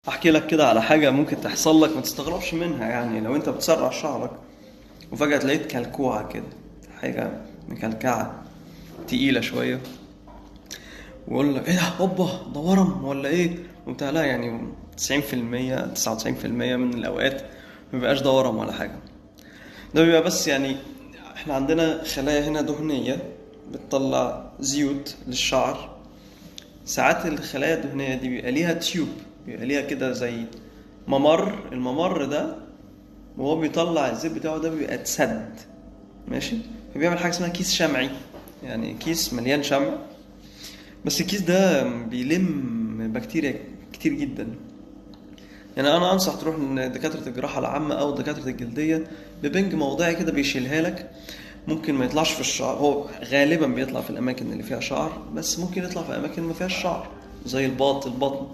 احكي لك كده على حاجة ممكن تحصل لك ما تستغربش منها. يعني لو انت بتسرع شعرك وفجأة لقيت كلكوعة كده، حاجة مكلكعة تقيلة شوية، ويقول لك ايه ده، هوبا ده ورم ولا ايه وبتاع. لا يعني 90% 99% من الأوقات مبيبقاش ده ورم ولا حاجة. ده بيبقى بس يعني احنا عندنا خلايا هنا دهنية بتطلع زيوت للشعر. ساعات الخلايا الدهنية دي بيبقى ليها تيوب، بيبقى ليها كده زي الممر ده، وهو بيطلع الزيت بتاعه ده بيبقى اتسد. ماشي. فبيعمل حاجة اسمها كيس شمعي، يعني كيس مليان شمع، بس الكيس ده بيلم بكتيريا كتير جدا. يعني انا انصح تروح لدكاترة الجراحة العامة او دكاترة الجلدية ببنج موضعي كده بيشيلها لك. ممكن ما يطلعش في الشعر، هو غالبا بيطلع في الاماكن اللي فيها شعر، بس ممكن يطلع في اماكن ما فيهاش شعر زي البطن.